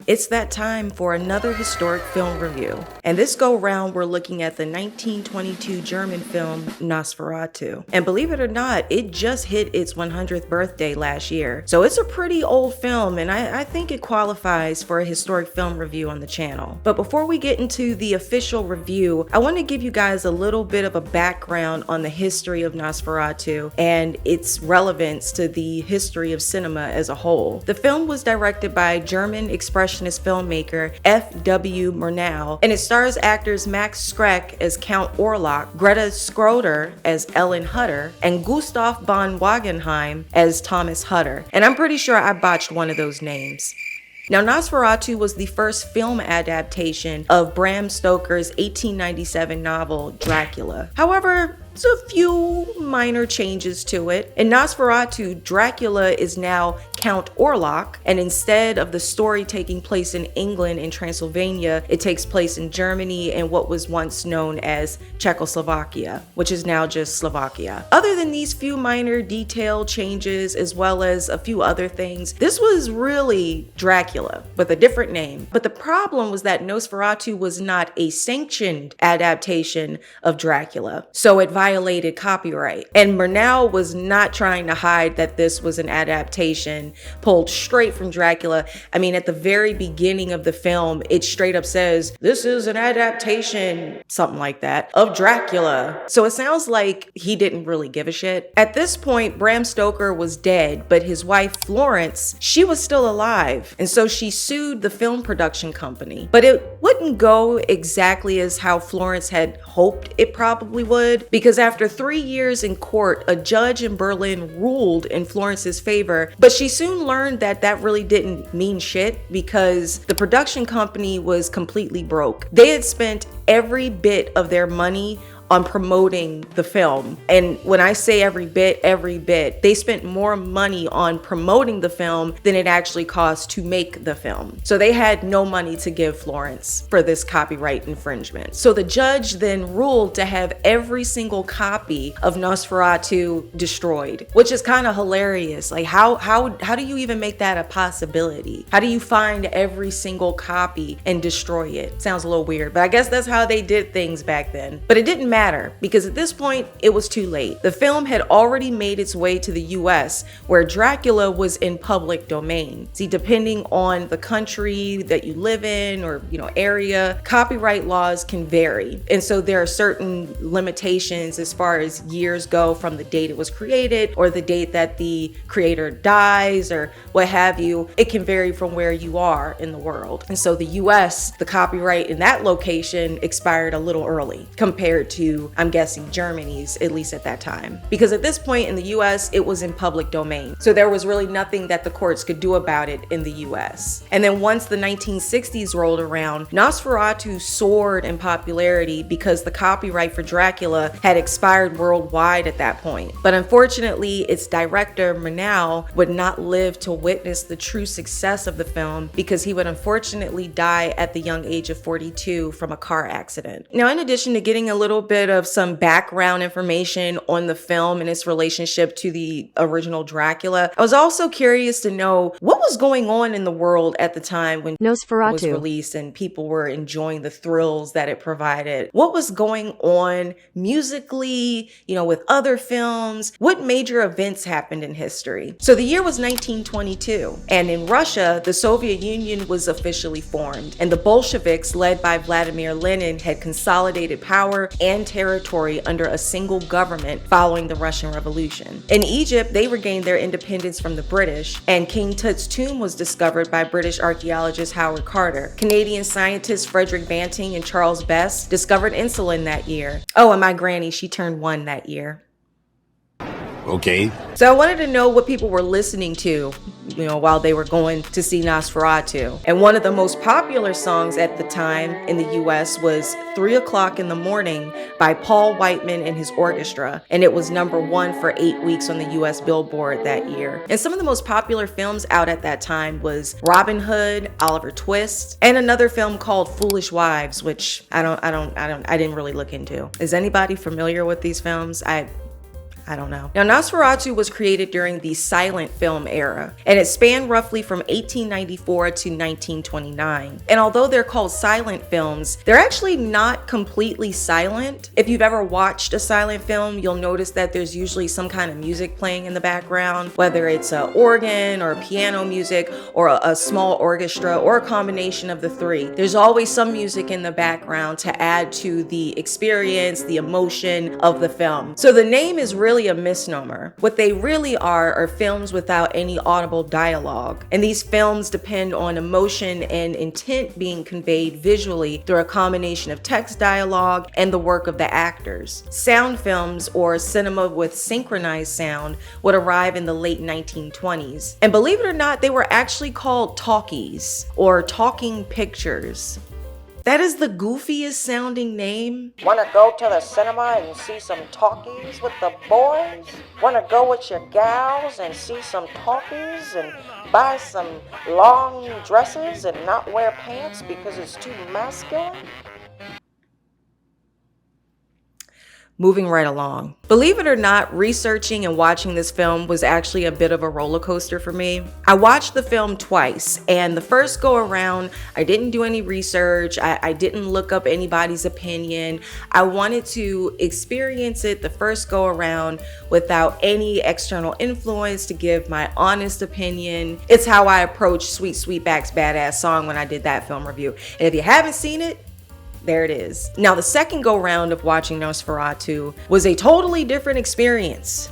It's that time for another historic film review. And this go round, we're looking at the 1922 German film Nosferatu. And believe it or not, it just hit its 100th birthday last year. So it's a pretty old film, and I think it qualifies for a historic film review on the channel. But before we get into the official review, I want to give you guys a little bit of a background on the history of Nosferatu and its relevance to the history of cinema as a whole. The film was directed by German expressionist filmmaker F.W. Murnau, and it stars actors Max Schreck as Count Orlok, Greta Schroeder as Ellen Hutter, and Gustav von Wagenheim as Thomas Hutter. And I'm pretty sure I botched one of those names. Now, Nosferatu was the first film adaptation of Bram Stoker's 1897 novel Dracula. However, there's a few minor changes to it. In Nosferatu, Dracula is now Count Orlok, and instead of the story taking place in England and Transylvania, it takes place in Germany and what was once known as Czechoslovakia, which is now just Slovakia. Other than these few minor detail changes, as well as a few other things, this was really Dracula with a different name. But the problem was that Nosferatu was not a sanctioned adaptation of Dracula, so it violated copyright. And Murnau was not trying to hide that this was an adaptation pulled straight from Dracula. I mean, at the very beginning of the film, it straight up says, "This is an adaptation," something like that, of Dracula. So it sounds like he didn't really give a shit. At this point, Bram Stoker was dead, but his wife, Florence, she was still alive. And so she sued the film production company. But it wouldn't go exactly as how Florence had hoped it probably would, because after 3 years in court, a judge in Berlin ruled in Florence's favor, but she soon learned that that really didn't mean shit because the production company was completely broke. They had spent every bit of their money on promoting the film. And when I say every bit, they spent more money on promoting the film than it actually cost to make the film. So they had no money to give Florence for this copyright infringement. So the judge then ruled to have every single copy of Nosferatu destroyed, which is kind of hilarious. Like how do you even make that a possibility? How do you find every single copy and destroy it? Sounds a little weird, but I guess that's how they did things back then. But it didn't matter because at this point it was too late. The film had already made its way to the US, where Dracula was in public domain. See, depending on the country that you live in or area, copyright laws can vary. And so there are certain limitations as far as years go from the date it was created or the date that the creator dies or what have you. It can vary from where you are in the world. And so the US, the copyright in that location expired a little early compared to, I'm guessing, Germany's, at least at that time. Because at this point in the US, it was in public domain. So there was really nothing that the courts could do about it in the US. And then once the 1960s rolled around, Nosferatu soared in popularity because the copyright for Dracula had expired worldwide at that point. But unfortunately, its director, Murnau, would not live to witness the true success of the film because he would unfortunately die at the young age of 42 from a car accident. Now, in addition to getting a little bit of some background information on the film and its relationship to the original Dracula, I was also curious to know what was going on in the world at the time when Nosferatu was released and people were enjoying the thrills that it provided. What was going on musically, with other films? What major events happened in history? So the year was 1922, and in Russia, the Soviet Union was officially formed, and the Bolsheviks, led by Vladimir Lenin, had consolidated power and territory under a single government following the Russian Revolution. In Egypt, they regained their independence from the British, and King Tut's tomb was discovered by British archaeologist Howard Carter. Canadian scientists Frederick Banting and Charles Best discovered insulin that year. Oh, and my granny, she turned 1 that year. Okay. So I wanted to know what people were listening to, while they were going to see Nosferatu. And one of the most popular songs at the time in the US was 3 o'clock in the morning by Paul Whiteman and his orchestra. And it was #1 for 8 weeks on the US Billboard that year. And some of the most popular films out at that time was Robin Hood, Oliver Twist, and another film called Foolish Wives, which I didn't really look into. Is anybody familiar with these films? I don't know. Now, Nosferatu was created during the silent film era, and it spanned roughly from 1894 to 1929. And although they're called silent films, they're actually not completely silent. If you've ever watched a silent film, you'll notice that there's usually some kind of music playing in the background, whether it's an organ or piano music or a small orchestra or a combination of the three. There's always some music in the background to add to the experience, the emotion of the film. So the name is really a misnomer. What they really are films without any audible dialogue. And these films depend on emotion and intent being conveyed visually through a combination of text, dialogue, and the work of the actors. Sound films, or cinema with synchronized sound, would arrive in the late 1920s. And believe it or not, they were actually called talkies, or talking pictures. That is the goofiest sounding name. Wanna go to the cinema and see some talkies with the boys? Wanna go with your gals and see some talkies and buy some long dresses and not wear pants because it's too masculine? Moving right along. Believe it or not, researching and watching this film was actually a bit of a roller coaster for me. I watched the film twice, and the first go around, I didn't do any research. I didn't look up anybody's opinion. I wanted to experience it the first go around without any external influence to give my honest opinion. It's how I approached Sweet Sweetback's Badass Song when I did that film review. And if you haven't seen it, there it is. Now, the second go round of watching Nosferatu was a totally different experience.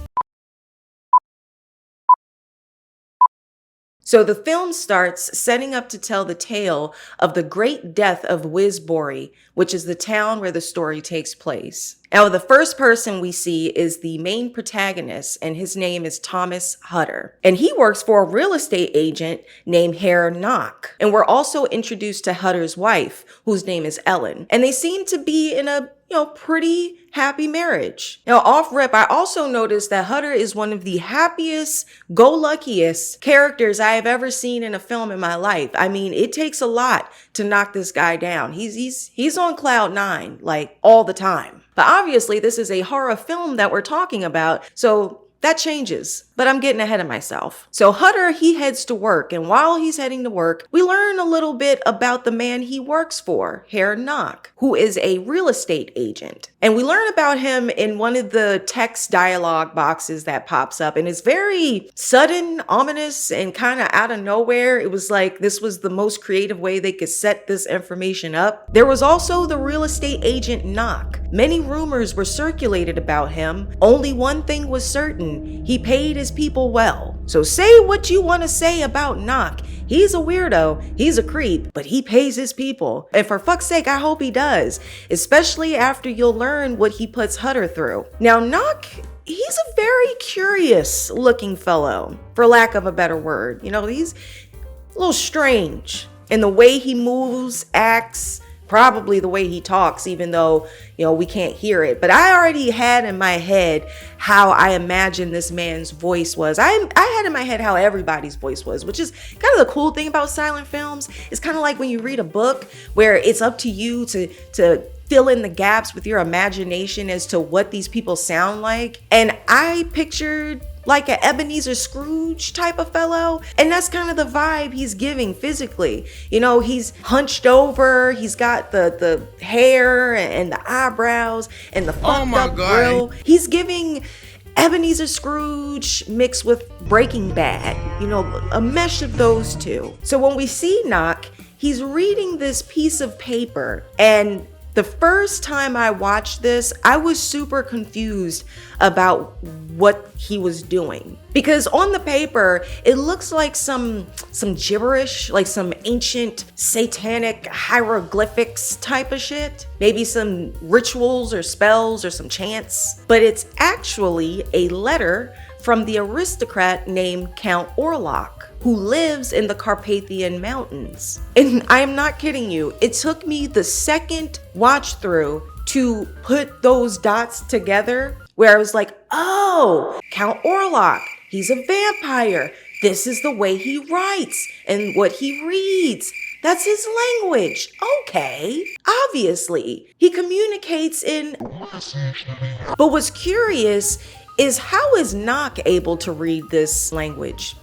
So the film starts setting up to tell the tale of the great death of Wisbury, which is the town where the story takes place. Now, the first person we see is the main protagonist, and his name is Thomas Hutter. And he works for a real estate agent named Herr Knock. And we're also introduced to Hutter's wife, whose name is Ellen. And they seem to be in a pretty happy marriage. Now, off rip, I also noticed that Hutter is one of the happiest, go-luckiest characters I have ever seen in a film in my life. I mean, it takes a lot to knock this guy down. He's on cloud nine, like, all the time. But obviously, this is a horror film that we're talking about, so that changes, but I'm getting ahead of myself. So Hutter, he heads to work, and while he's heading to work, we learn a little bit about the man he works for, Herr Knock, who is a real estate agent. And we learn about him in one of the text dialogue boxes that pops up, and it's very sudden, ominous, and kind of out of nowhere. It was like this was the most creative way they could set this information up. There was also the real estate agent Knock. Many rumors were circulated about him. Only one thing was certain. He paid his people well. So say what you want to say about Knock. He's a weirdo, he's a creep, but he pays his people. And for fuck's sake, I hope he does, especially after you'll learn what he puts Hutter through. Now, Knock, he's a very curious looking fellow, for lack of a better word. He's a little strange in the way he moves, acts, probably the way he talks, even though, we can't hear it. But I already had in my head how I imagined this man's voice was. I had in my head how everybody's voice was, which is kind of the cool thing about silent films. It's kind of like when you read a book where it's up to you to fill in the gaps with your imagination as to what these people sound like. And I pictured like an Ebenezer Scrooge type of fellow. And that's kind of the vibe he's giving physically. He's hunched over, he's got the hair and the eyebrows and the fucked up grill. He's giving Ebenezer Scrooge mixed with Breaking Bad, a mesh of those two. So when we see Knock, he's reading this piece of paper, and the first time I watched this, I was super confused about what he was doing. Because on the paper, it looks like some gibberish, like some ancient satanic hieroglyphics type of shit. Maybe some rituals or spells or some chants. But it's actually a letter from the aristocrat named Count Orlok, who lives in the Carpathian Mountains. And I am not kidding you. It took me the second watch through to put those dots together, where I was like, oh, Count Orlok, he's a vampire. This is the way he writes and what he reads. That's his language. Okay. Obviously, he communicates in. But what's curious is how is Nock able to read this language?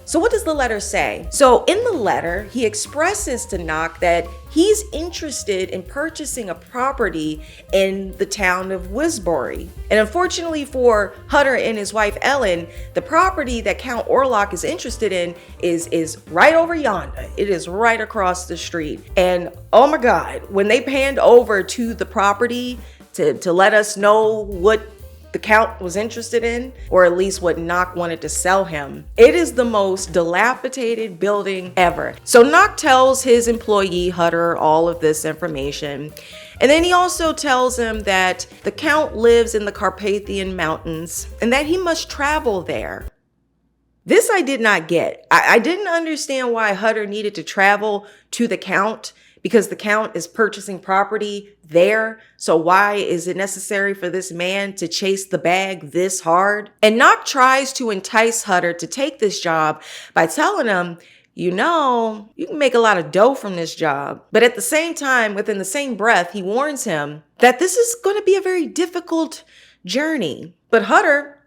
So what does the letter say? So in the letter, he expresses to Nock that he's interested in purchasing a property in the town of Wisbury. And unfortunately for Hutter and his wife Ellen, the property that Count Orlok is interested in is right over yonder. It is right across the street. And oh my God, when they panned over to the property to let us know what the Count was interested in, or at least what Nock wanted to sell him, it is the most dilapidated building ever. So Nock tells his employee Hutter all of this information. And then he also tells him that the Count lives in the Carpathian Mountains and that he must travel there. This I did not get. I didn't understand why Hutter needed to travel to the Count, because the Count is purchasing property there. So why is it necessary for this man to chase the bag this hard? And Nock tries to entice Hutter to take this job by telling him, you know, you can make a lot of dough from this job. But at the same time, within the same breath, he warns him that this is going to be a very difficult journey. But Hutter,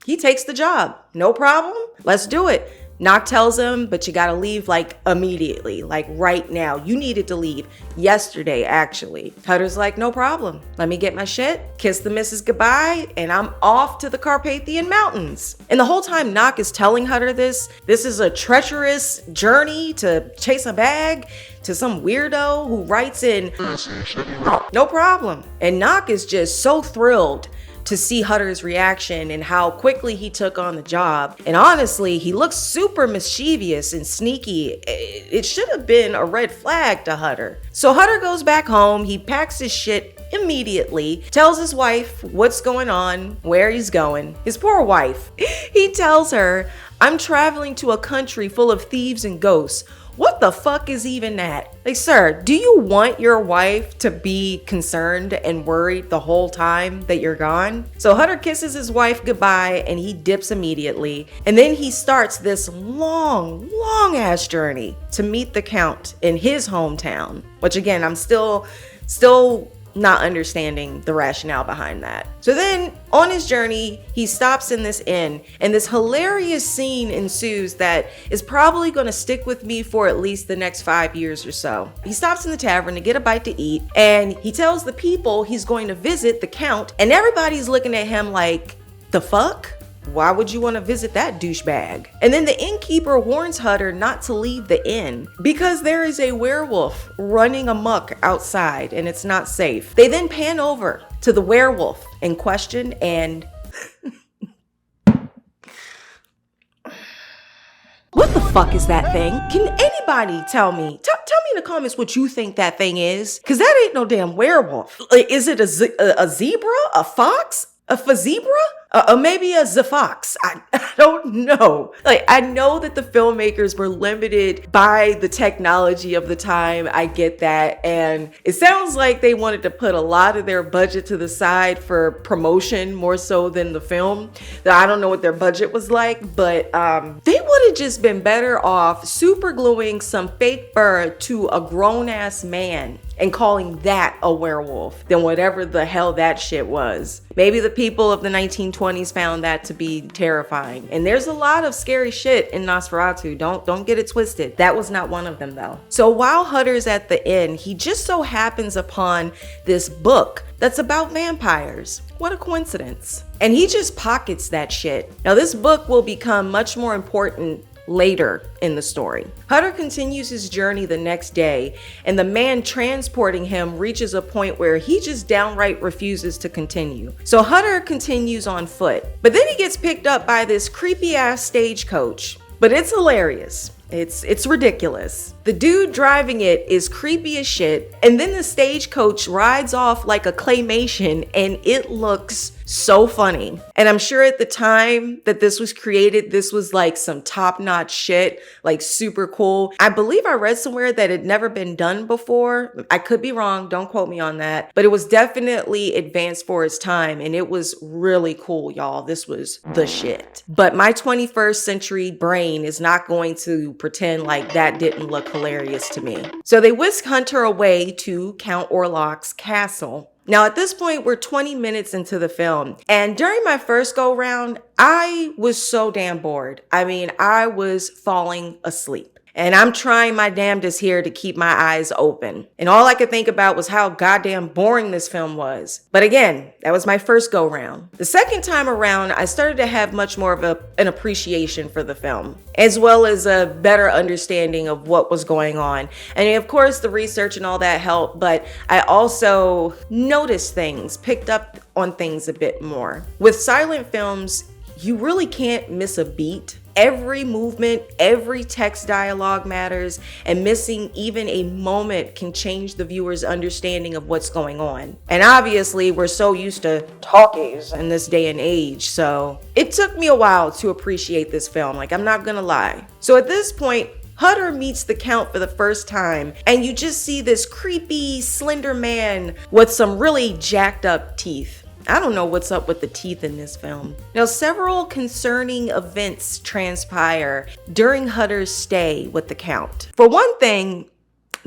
he takes the job. No problem. Let's do it. Nock tells him, but you gotta leave like immediately, like right now. You needed to leave yesterday, actually. Hutter's like, no problem. Let me get my shit, kiss the missus goodbye, and I'm off to the Carpathian Mountains. And the whole time Nock is telling Hutter this is a treacherous journey to chase a bag to some weirdo who writes in, no problem. And Nock is just so thrilled to see Hutter's reaction and how quickly he took on the job. And honestly, he looks super mischievous and sneaky. It should have been a red flag to Hutter. So Hutter goes back home, he packs his shit immediately, tells his wife what's going on, where he's going. His poor wife. He tells her, I'm traveling to a country full of thieves and ghosts. What the fuck is even that? Like, sir, do you want your wife to be concerned and worried the whole time that you're gone? So Hutter kisses his wife goodbye and he dips immediately. And then he starts this long ass journey to meet the Count in his hometown, which again, I'm still not understanding the rationale behind that. So then on his journey, he stops in this inn and this hilarious scene ensues that is probably going to stick with me for at least the next 5 years or so. He stops in the tavern to get a bite to eat and he tells the people he's going to visit the Count, and everybody's looking at him like, the fuck? Why would you want to visit that douchebag? And then the innkeeper warns Hutter not to leave the inn because there is a werewolf running amok outside and it's not safe. They then pan over to the werewolf in question and what the fuck is that thing? Can anybody tell me? Tell me in the comments what you think that thing is, because that ain't no damn werewolf. Like, is it a zebra? A fox? A zebra? Or maybe a Zafox. I don't know. Like, I know that the filmmakers were limited by the technology of the time. I get that. And it sounds like they wanted to put a lot of their budget to the side for promotion more so than the film. I don't know what their budget was like, but they would have just been better off super gluing some fake fur to a grown ass man and calling that a werewolf than whatever the hell that shit was. Maybe the people of the 1920s found that to be terrifying. And there's a lot of scary shit in Nosferatu. Don't get it twisted. That was not one of them though. So while Hutter's at the inn, he just so happens upon this book that's about vampires. What a coincidence. And he just pockets that shit. Now this book will become much more important later in the story. Hutter continues his journey the next day, and the man transporting him reaches a point where he just downright refuses to continue. So Hutter continues on foot, but then he gets picked up by this creepy ass stagecoach. But it's hilarious. It's ridiculous. The dude driving it is creepy as shit, and then the stagecoach rides off like a claymation, and it looks so funny. And I'm sure at the time that this was created, this was like some top-notch shit, like super cool. I believe I read somewhere that it had never been done before. I could be wrong, don't quote me on that, but it was definitely advanced for its time, and it was really cool, y'all. This was the shit. But my 21st century brain is not going to pretend like that didn't look hilarious to me. So they whisk Hunter away to Count Orlok's castle. Now, at this point, we're 20 minutes into the film. And during my first go round, I was so damn bored. I mean, I was falling asleep. And I'm trying my damnedest here to keep my eyes open. And all I could think about was how goddamn boring this film was. But again, that was my first go round. The second time around, I started to have much more of an appreciation for the film, as well as a better understanding of what was going on. And of course, the research and all that helped, but I also noticed things, picked up on things a bit more. With silent films, you really can't miss a beat. Every movement, every text dialogue matters, and missing even a moment can change the viewer's understanding of what's going on. And obviously, we're so used to talkies in this day and age, so it took me a while to appreciate this film, like I'm not gonna lie. So at this point, Hutter meets the Count for the first time, and you just see this creepy, slender man with some really jacked up teeth. I don't know what's up with the teeth in this film. Now, several concerning events transpire during Hutter's stay with the Count. For one thing,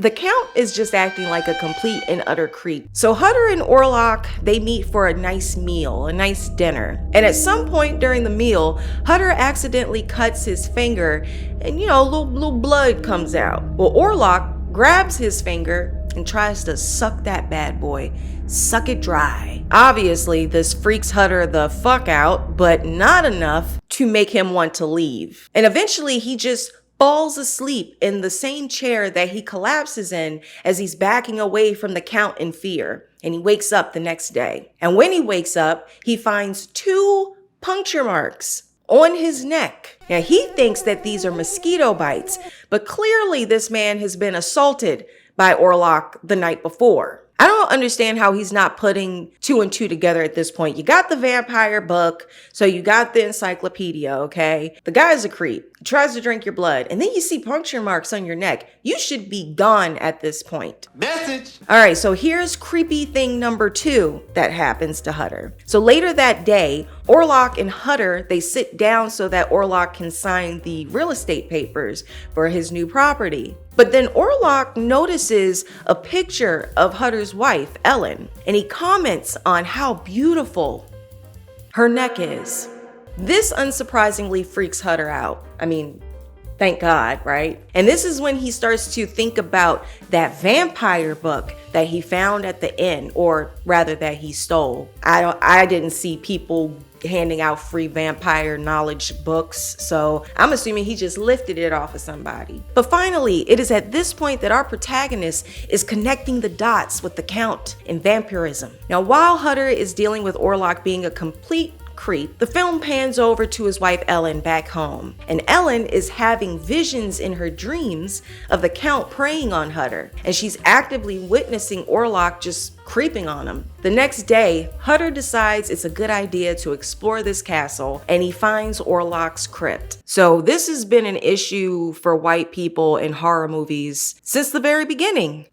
the Count is just acting like a complete and utter creep. So Hutter and Orlok, they meet for a nice meal, a nice dinner. And at some point during the meal, Hutter accidentally cuts his finger and, little blood comes out. Well, Orlok grabs his finger and tries to suck that bad boy, suck it dry. Obviously, this freaks Hutter the fuck out, but not enough to make him want to leave. And eventually, he just falls asleep in the same chair that he collapses in as he's backing away from the Count in fear. And he wakes up the next day. And when he wakes up, he finds 2 puncture marks on his neck. Now, he thinks that these are mosquito bites, but clearly this man has been assaulted by Orlok the night before. I don't understand how he's not putting 2 and 2 together at this point. You got the vampire book, so you got the encyclopedia, okay? The guy's a creep. He tries to drink your blood, and then you see puncture marks on your neck. You should be gone at this point. Message! All right, so here's creepy thing number 2 that happens to Hutter. So later that day, Orlok and Hutter, they sit down so that Orlok can sign the real estate papers for his new property. But then Orlok notices a picture of Hutter's wife, Ellen, and he comments on how beautiful her neck is. This unsurprisingly freaks Hutter out. I mean, thank God, right? And this is when he starts to think about that vampire book that he found at the inn, or rather that he stole. I didn't see people handing out free vampire knowledge books, so I'm assuming he just lifted it off of somebody. But finally, it is at this point that our protagonist is connecting the dots with the Count and vampirism. Now, while Hutter is dealing with Orlok being a complete creep, the film pans over to his wife Ellen back home, and Ellen is having visions in her dreams of the Count preying on Hutter, and she's actively witnessing Orlok just creeping on him. The next day, Hutter decides it's a good idea to explore this castle, and he finds Orlok's crypt. So this has been an issue for white people in horror movies since the very beginning.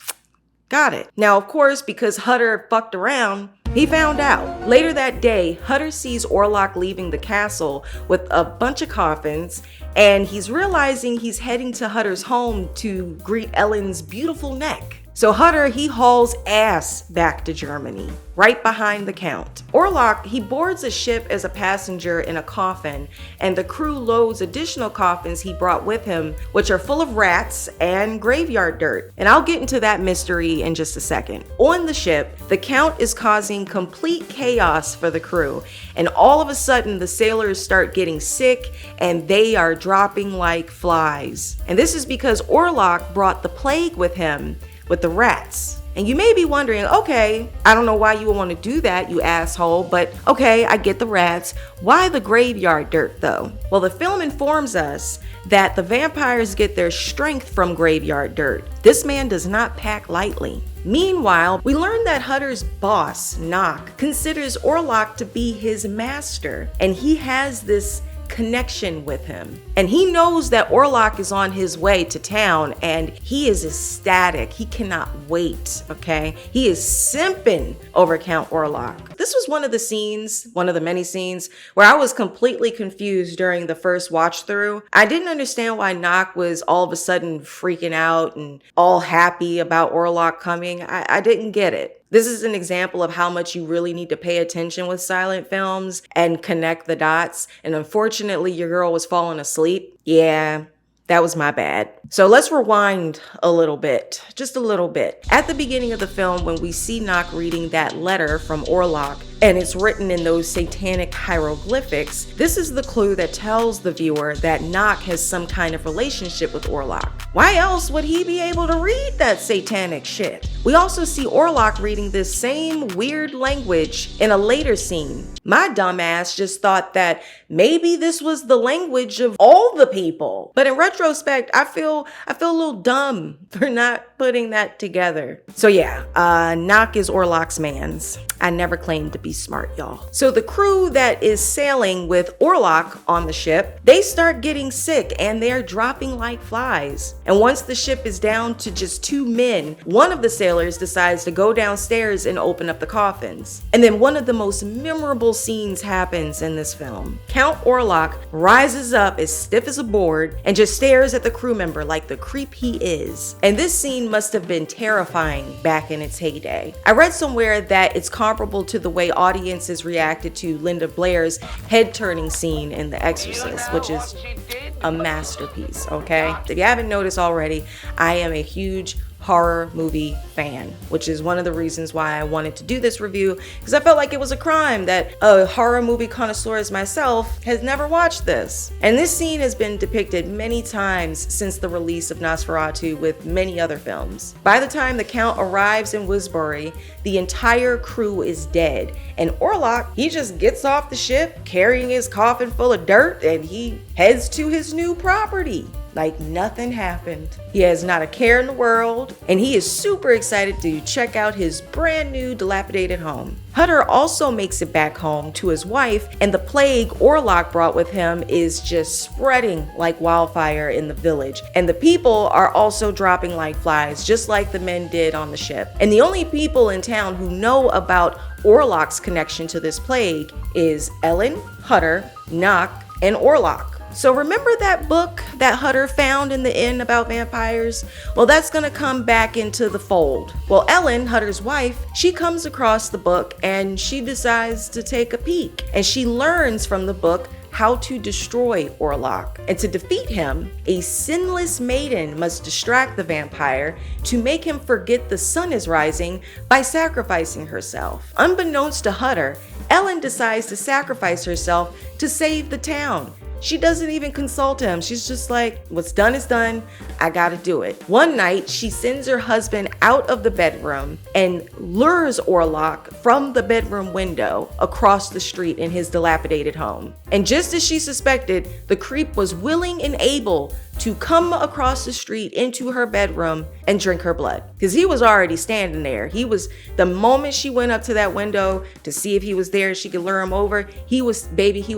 Got it. Now, of course, because Hutter fucked around, he found out. Later that day, Hutter sees Orlok leaving the castle with a bunch of coffins, and he's realizing he's heading to Hutter's home to greet Ellen's beautiful neck. So Hutter, he hauls ass back to Germany, right behind the Count. Orlok, he boards a ship as a passenger in a coffin, and the crew loads additional coffins he brought with him, which are full of rats and graveyard dirt. And I'll get into that mystery in just a second. On the ship, the Count is causing complete chaos for the crew, and all of a sudden the sailors start getting sick and they are dropping like flies. And this is because Orlok brought the plague with him, with the rats. And you may be wondering, okay, I don't know why you would want to do that, you asshole, but okay, I get the rats. Why the graveyard dirt though? Well, the film informs us that the vampires get their strength from graveyard dirt. This man does not pack lightly. Meanwhile, we learn that Hutter's boss, Nock, considers Orlok to be his master, and he has this connection with him. And he knows that Orlok is on his way to town, and he is ecstatic. He cannot wait, okay? He is simping over Count Orlok. This was one of the many scenes, where I was completely confused during the first watch through. I didn't understand why Nock was all of a sudden freaking out and all happy about Orlok coming. I didn't get it. This is an example of how much you really need to pay attention with silent films and connect the dots. And unfortunately, your girl was falling asleep. Yeah, that was my bad. So let's rewind a little bit, just a little bit. At the beginning of the film, when we see Nock reading that letter from Orlok, and it's written in those satanic hieroglyphics, this is the clue that tells the viewer that Nock has some kind of relationship with Orlok. Why else would he be able to read that satanic shit? We also see Orlok reading this same weird language in a later scene. My dumbass just thought that maybe this was the language of all the people. But in retrospect, I feel a little dumb for not putting that together. So yeah, Nock is Orlok's mans. I never claimed to be smart, y'all. So the crew that is sailing with Orlok on the ship, they start getting sick and they're dropping like flies. And once the ship is down to just 2 men, one of the sailors decides to go downstairs and open up the coffins. And then one of the most memorable scenes happens in this film. Count Orlok rises up as stiff as a board and just stares at the crew member like the creep he is. And this scene must have been terrifying back in its heyday. I read somewhere that it's comparable to the way audiences reacted to Linda Blair's head-turning scene in The Exorcist, which is a masterpiece, okay? If you haven't noticed already, I am a huge horror movie fan, which is one of the reasons why I wanted to do this review, because I felt like it was a crime that a horror movie connoisseur as myself has never watched this. And this scene has been depicted many times since the release of Nosferatu with many other films. By the time the Count arrives in Wisbury, the entire crew is dead, and Orlok, he just gets off the ship carrying his coffin full of dirt and he heads to his new property like nothing happened. He has not a care in the world, and he is super excited to check out his brand new dilapidated home. Hutter also makes it back home to his wife, and the plague Orlok brought with him is just spreading like wildfire in the village. And the people are also dropping like flies, just like the men did on the ship. And the only people in town who know about Orlok's connection to this plague is Ellen, Hutter, Nock, and Orlok. So remember that book that Hutter found in the inn about vampires? Well, that's gonna come back into the fold. Well, Ellen, Hutter's wife, she comes across the book and she decides to take a peek. And she learns from the book how to destroy Orlok. And to defeat him, a sinless maiden must distract the vampire to make him forget the sun is rising by sacrificing herself. Unbeknownst to Hutter, Ellen decides to sacrifice herself to save the town. She doesn't even consult him. She's just like, what's done is done. I gotta do it. One night, she sends her husband out of the bedroom and lures Orlok from the bedroom window across the street in his dilapidated home. And just as she suspected, the creep was willing and able to come across the street into her bedroom and drink her blood. Because he was already standing there. The moment she went up to that window to see if he was there, she could lure him over, he was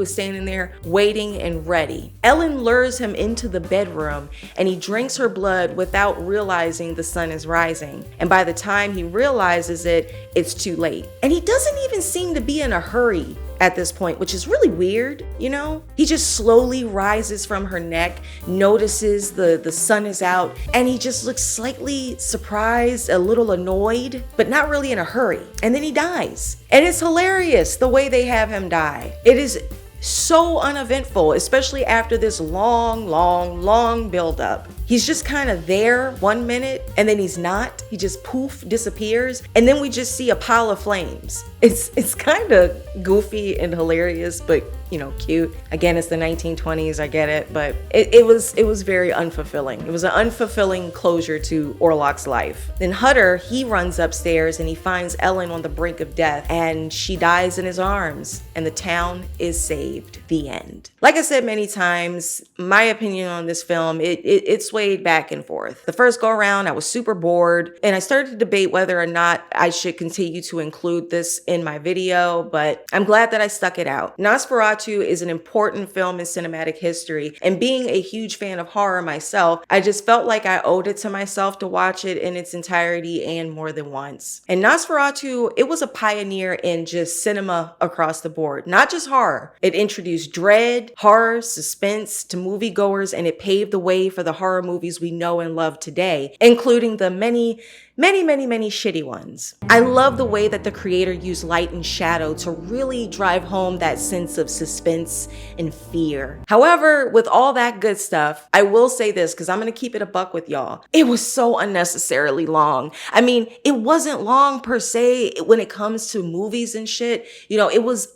standing there waiting and ready. Ellen lures him into the bedroom and he drinks her blood without realizing the sun is rising. And by the time he realizes it, it's too late. And he doesn't even seem to be in a hurry at this point, which is really weird, you know? He just slowly rises from her neck, notices the sun is out, and he just looks slightly surprised, a little annoyed, but not really in a hurry. And then he dies. And it's hilarious the way they have him die. It is so uneventful, especially after this long buildup. He's just kind of there 1 minute and then he's not. He just poof, disappears. And then we just see a pile of flames. It's kind of goofy and hilarious, but you know, cute. Again, it's the 1920s, I get it, but it was very unfulfilling. It was an unfulfilling closure to Orlok's life. Then Hutter, he runs upstairs and he finds Ellen on the brink of death and she dies in his arms and the town is saved. The end. Like I said many times, my opinion on this film, it swayed back and forth. The first go around, I was super bored and I started to debate whether or not I should continue to include this in my video, but I'm glad that I stuck it out. Nosferatu is an important film in cinematic history, and being a huge fan of horror myself, I just felt like I owed it to myself to watch it in its entirety and more than once. And Nosferatu, it was a pioneer in just cinema across the board, not just horror. It introduced dread, horror, suspense to moviegoers, and it paved the way for the horror movies we know and love today, including the many many, many, many shitty ones. I love the way that the creator used light and shadow to really drive home that sense of suspense and fear. However, with all that good stuff, I will say this, because I'm gonna keep it a buck with y'all. It was so unnecessarily long. I mean, it wasn't long per se when it comes to movies and shit. You know, it was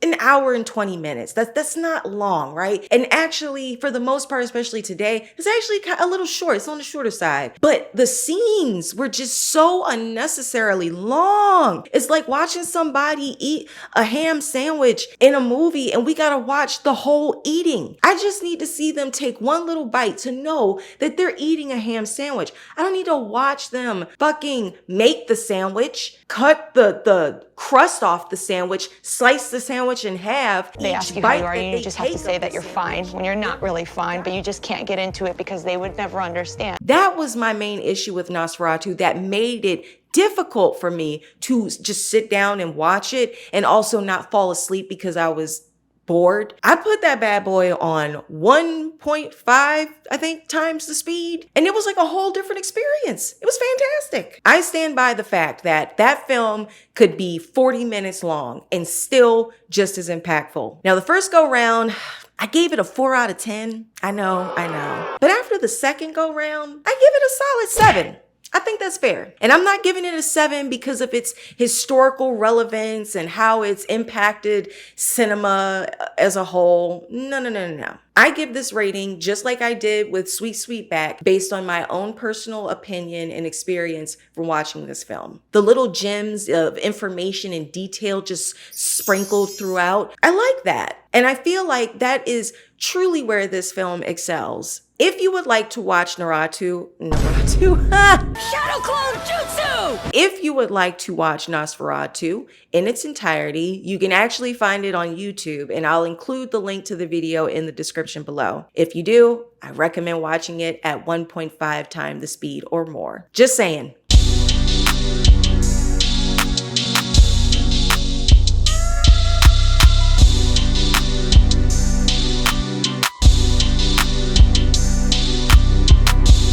an hour and 20 minutes. That's not long, right? And actually, for the most part, especially today, it's actually a little short. It's on the shorter side. But the scenes were just so unnecessarily long. It's like watching somebody eat a ham sandwich in a movie and we gotta watch the whole eating. I just need to see them take one little bite to know that they're eating a ham sandwich. I don't need to watch them fucking make the sandwich, cut the crust off the sandwich, slice the sandwich in half. They ask you how you are, and you just have to say that you're fine when you're not really fine, but you just can't get into it because they would never understand. That was my main issue with Nosferatu that made it difficult for me to just sit down and watch it and also not fall asleep because I was bored. I put that bad boy on 1.5, I think, times the speed. And it was like a whole different experience. It was fantastic. I stand by the fact that that film could be 40 minutes long and still just as impactful. Now, the first go round, I gave it a 4 out of 10. I know. But after the second go round, I give it a solid 7. I think that's fair. And I'm not giving it a 7 because of its historical relevance and how it's impacted cinema as a whole. No. I give this rating just like I did with Sweet Sweetback based on my own personal opinion and experience from watching this film. The little gems of information and detail just sprinkled throughout. I like that. And I feel like that is truly where this film excels. If you would like to watch Shadow Clone Jutsu! If you would like to watch Nosferatu in its entirety, you can actually find it on YouTube, and I'll include the link to the video in the description below. If you do, I recommend watching it at 1.5 times the speed or more. Just saying.